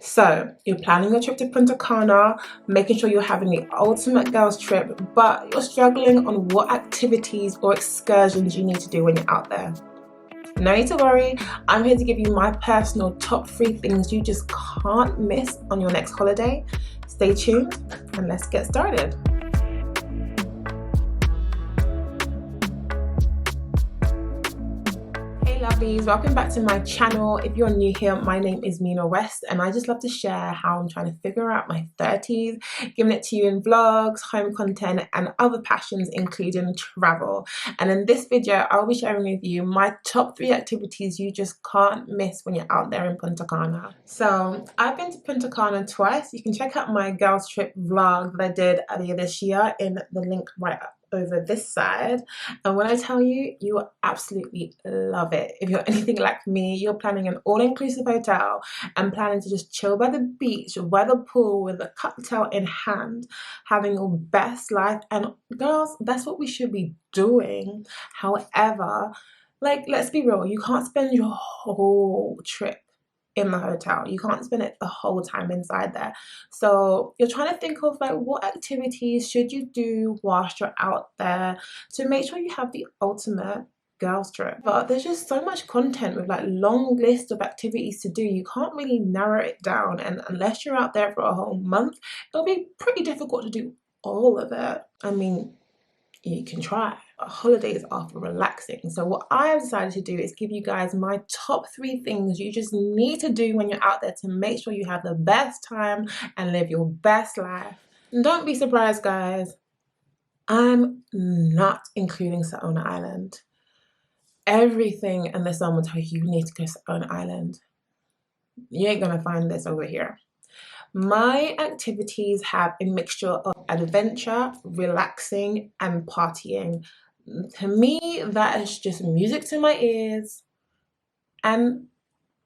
So you're planning your trip to Punta Cana, making sure you're having the ultimate girls trip, but you're struggling on what activities or excursions you need to do when you're out there. No need to worry, I'm here to give you my personal top 3 things you just can't miss on your next holiday. Stay tuned and let's get started. Hey lovelies, welcome back to my channel. If you're new here, my name is Mina West and I just love to share how I'm trying to figure out my 30s, giving it to you in vlogs, home content and other passions including travel. And in this video, I'll be sharing with you my top 3 activities you just can't miss when you're out there in Punta Cana. So I've been to Punta Cana twice. You can check out my girls trip vlog that I did earlier this year in the link right up over this side, and when I tell you, you will absolutely love it. If you're anything like me, you're planning an all-inclusive hotel and planning to just chill by the beach or by the pool with a cocktail in hand, having your best life. And girls, that's what we should be doing. However, like, let's be real, you can't spend your whole trip in the hotel. You can't spend it the whole time inside there. So you're trying to think of like what activities should you do whilst you're out there to make sure you have the ultimate girls trip. But there's just so much content with like long list of activities to do. You can't really narrow it down, and unless you're out there for a whole month, it'll be pretty difficult to do all of it. I mean, you can try. Holidays are for relaxing. So what I've decided to do is give you guys my top 3 things you just need to do when you're out there to make sure you have the best time and live your best life. And don't be surprised, guys, I'm not including Saona Island. Everything in the sun will tell you need to go to Saona Island. You ain't gonna find this over here. My activities have a mixture of adventure, relaxing, and partying. To me, that is just music to my ears and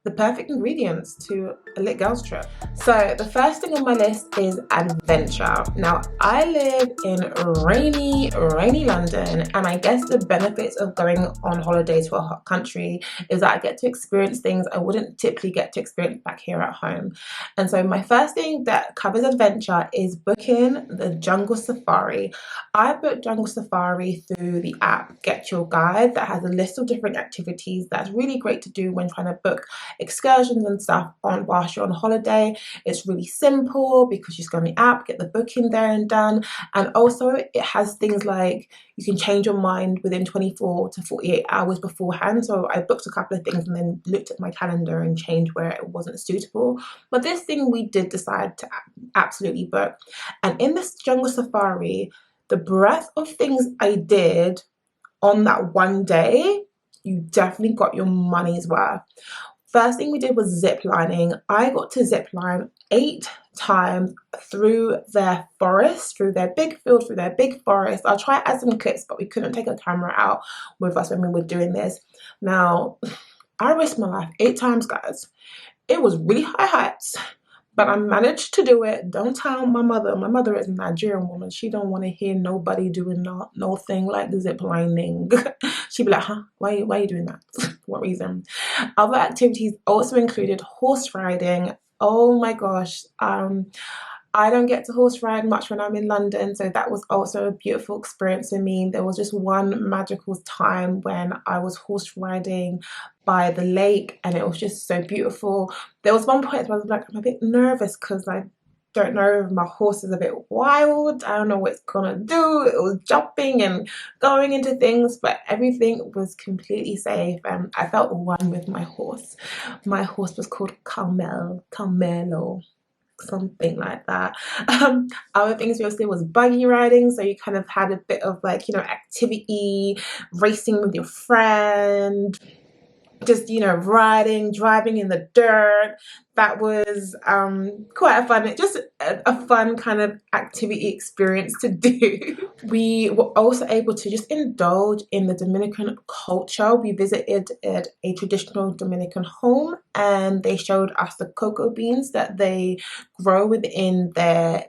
the perfect ingredients to a lit girls trip. So the first thing on my list is adventure. Now I live in rainy London, and I guess the benefits of going on holiday to a hot country is that I get to experience things I wouldn't typically get to experience back here at home. And so my first thing that covers adventure is booking the jungle safari. I booked jungle safari through the app Get Your Guide that has a list of different activities that's really great to do when trying to book excursions and stuff on whilst you're on holiday. It's really simple because you just go on the app, get the booking there and done, and also it has things like you can change your mind within 24 to 48 hours beforehand. So I booked a couple of things and then looked at my calendar and changed where it wasn't suitable, but this thing we did decide to absolutely book. And in this jungle safari, the breadth of things I did on that one day, you definitely got your money's worth. First thing we did was zip lining. I got to zip line 8 times through their forest, through their big field, through their big forest. I'll try to add some clips, but we couldn't take a camera out with us when we were doing this. Now, I risked my life 8 times, guys. It was really high heights, but I managed to do it. Don't tell my mother. My mother is a Nigerian woman. She don't want to hear nobody doing no thing like the zip lining. She'd be like, huh? Why are you doing that? What reason? Other activities also included horse riding. Oh my gosh. I don't get to horse ride much when I'm in London, so that was also a beautiful experience for me. There was just one magical time when I was horse riding by the lake and it was just so beautiful. There was one point where I was like, I'm a bit nervous because I don't know if my horse is a bit wild. I don't know what it's gonna do. It was jumping and going into things, but everything was completely safe and I felt one with my horse. My horse was called Carmelo, something like that. Other things we also did was buggy riding, so you kind of had a bit of like, you know, activity, racing with your friend, just, you know, riding, driving in the dirt. That was quite a fun, just a fun kind of activity experience to do. We were also able to just indulge in the Dominican culture. We visited a traditional Dominican home and they showed us the cocoa beans that they grow within their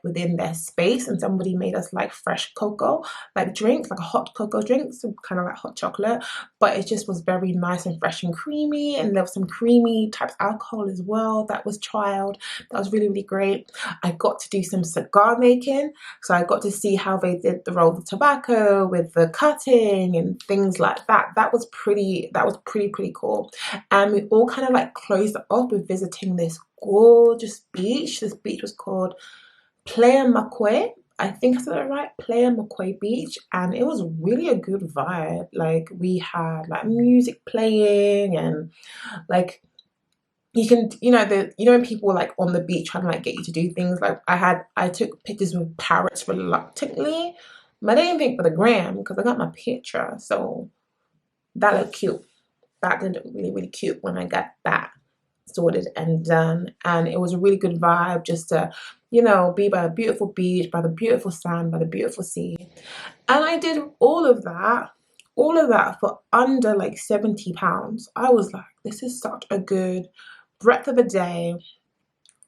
space, and somebody made us like fresh cocoa, like drinks, like a hot cocoa drink, so kind of like hot chocolate, but it just was very nice and fresh and creamy, and there was some creamy type of alcohol as well that that was trialed. That was really, really great. I got to do some cigar making, so I got to see how they did the roll of tobacco with the cutting and things like that. That was pretty cool. And we all kind of like closed it off with visiting this gorgeous beach. This beach was called Playa Macquarie. I think I said it right, Playa Macquarie Beach, and it was really a good vibe. Like, we had like music playing, and like you can, when people like on the beach trying to like get you to do things, like I took pictures with parrots reluctantly, but I didn't think for the gram because I got my picture, so that looked cute. That did look really, really cute when I got that sorted and done. And it was a really good vibe just to, be by a beautiful beach, by the beautiful sand, by the beautiful sea. And I did all of that for under like £70. I was like, this is such a good breadth of a day.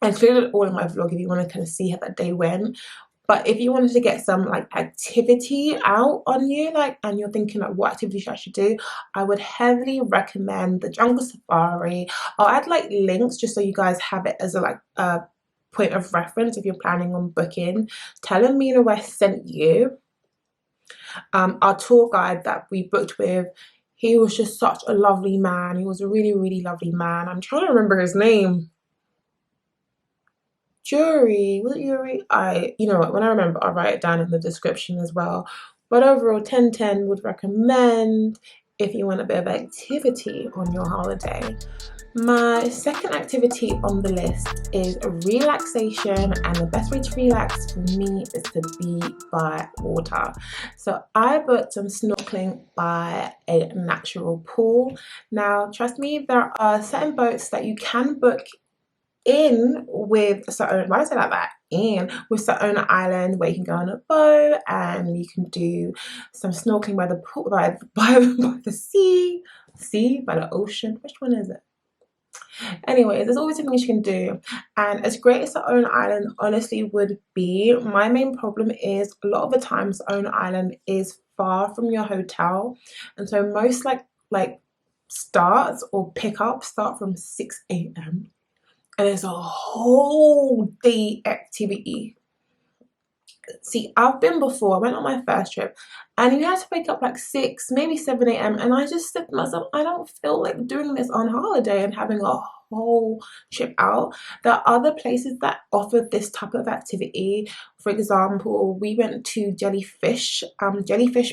I included it all in my vlog if you want to kind of see how that day went. But if you wanted to get some like activity out on you, like, and you're thinking like what activity I should do, I would heavily recommend the jungle safari. I'll add like links just so you guys have it as a point of reference if you're planning on booking. Tell them Mina West sent you. Our tour guide that we booked with, he was just such a lovely man. He was a really, really lovely man. I'm trying to remember his name. Yuri, was it Yuri? You know what, when I remember, I'll write it down in the description as well. But overall, 10/10 would recommend if you want a bit of activity on your holiday. My second activity on the list is relaxation, and the best way to relax for me is to be by water. So I booked some snorkeling by a natural pool. Now, trust me, there are certain boats that you can book in with Saona, why did I say like that? In with Saona Island, where you can go on a boat and you can do some snorkeling by the pool, by the sea, by the ocean. Which one is it? Anyways, there's always something you can do. And as great as Saona Island honestly would be, my main problem is a lot of the times Saona Island is far from your hotel, and so most like starts or pickups start from 6 a.m. and it's a whole day activity. See, I've been before. I went on my first trip and you had to wake up like 6, maybe 7 a.m. and I just said to myself, I don't feel like doing this on holiday and having a whole trip out. There are other places that offer this type of activity. For example, we went to Jellyfish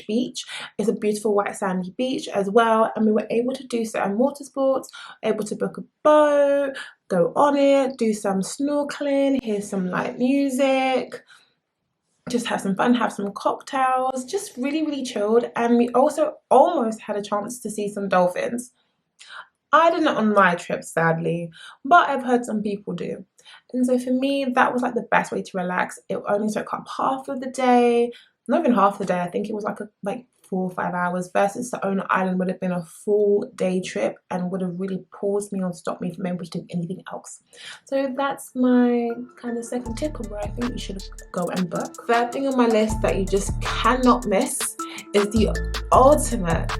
Beach. It's a beautiful white sandy beach as well, and we were able to do certain water sports, able to book a boat, go on it, do some snorkeling, hear some light music, just have some fun, have some cocktails, just really, really chilled. And we also almost had a chance to see some dolphins. I didn't on my trip, sadly, but I've heard some people do. And so for me, that was like the best way to relax. It only took up half of the day, not even half the day. I think it was like 4 or 5 hours, versus Saona Island would have been a full day trip and would have really paused me or stopped me from able to do anything else. So that's my kind of second tip of where I think you should go and book. Third thing on my list that you just cannot miss is the ultimate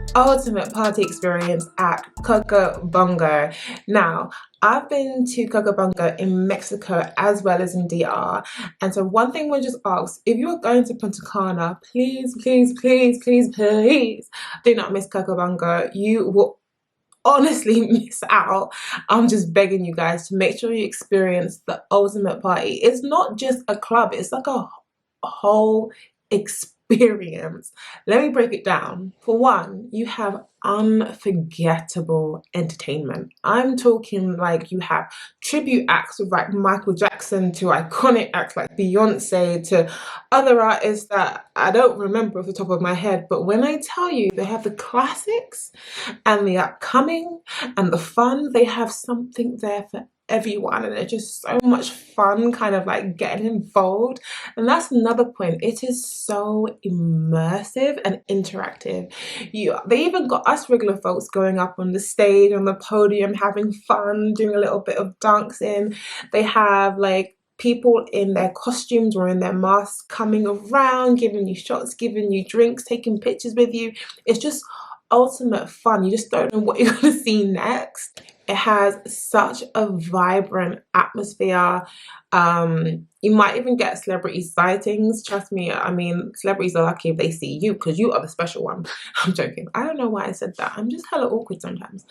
party experience at Coco Bongo. Now, I've been to Coco Bongo in Mexico as well as in DR, and so one thing we'll just ask, if you are going to Punta Cana, please do not miss Coco Bongo. You will honestly miss out. I'm just begging you guys to make sure you experience the ultimate party. It's not just a club, it's like a whole experience. Let me break it down. For one, you have unforgettable entertainment. I'm talking like you have tribute acts with like Michael Jackson to iconic acts like Beyonce to other artists that I don't remember off the top of my head, but when I tell you they have the classics and the upcoming and the fun, they have something there for everyone, and it's just so much fun kind of like getting involved. And that's another point, it is so immersive and interactive. They even got us regular folks going up on the stage, on the podium, having fun, doing a little bit of dancing. They have like people in their costumes or in their masks coming around, giving you shots, giving you drinks, taking pictures with you. It's just ultimate fun. You just don't know what you're going to see next. It has such a vibrant atmosphere. You might even get celebrity sightings. Trust me, I mean, celebrities are lucky if they see you because you are the special one. I'm joking. I don't know why I said that. I'm just hella awkward sometimes.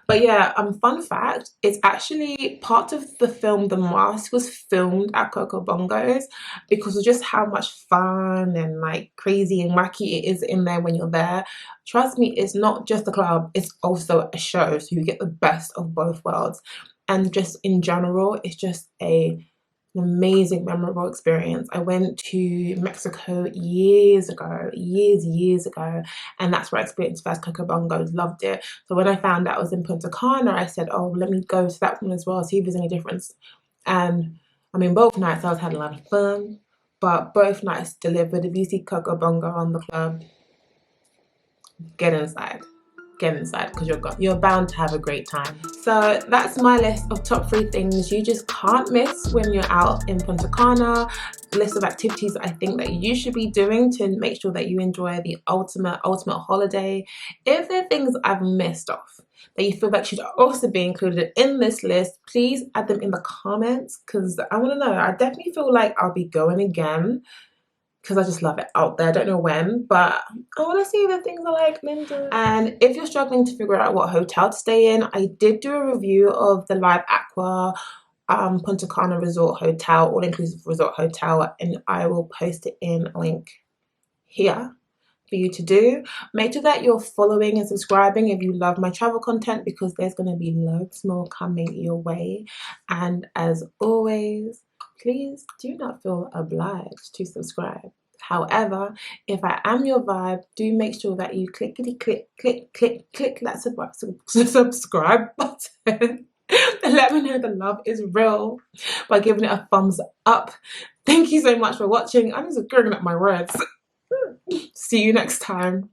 But yeah, fun fact, it's actually part of the film The Mask was filmed at Coco Bongo's because of just how much fun and like crazy and wacky it is in there when you're there. Trust me, it's not just a club, it's also a show. So you get the best of both worlds. And just in general, it's just an amazing, memorable experience. I went to Mexico years ago, years ago, and that's where I experienced first Coco Bongos, loved it. So when I found out I was in Punta Cana, I said, oh, let me go to that one as well, see if there's any difference. And I mean, both nights I was having a lot of fun, but both nights delivered. If you see Coco Bongo on the club, get inside. Get inside because you're bound to have a great time. So that's my list of top 3 things you just can't miss when you're out in Punta Cana. List of activities I think that you should be doing to make sure that you enjoy the ultimate holiday. If there are things I've missed off that you feel like should also be included in this list, please add them in the comments because I want to know. I definitely feel like I'll be going again because I just love it out there. I don't know when, but I want to see the things I like, Linda. And if you're struggling to figure out what hotel to stay in, I did do a review of the Live Aqua Punta Cana Resort Hotel, all-inclusive resort hotel, and I will post it in a link here for you to do. Make sure that you're following and subscribing if you love my travel content because there's going to be loads more coming your way. And as always, please do not feel obliged to subscribe. However, if I am your vibe, do make sure that you click that subscribe button and let me know the love is real by giving it a thumbs up. Thank you so much for watching. I'm just screwing up my words. See you next time.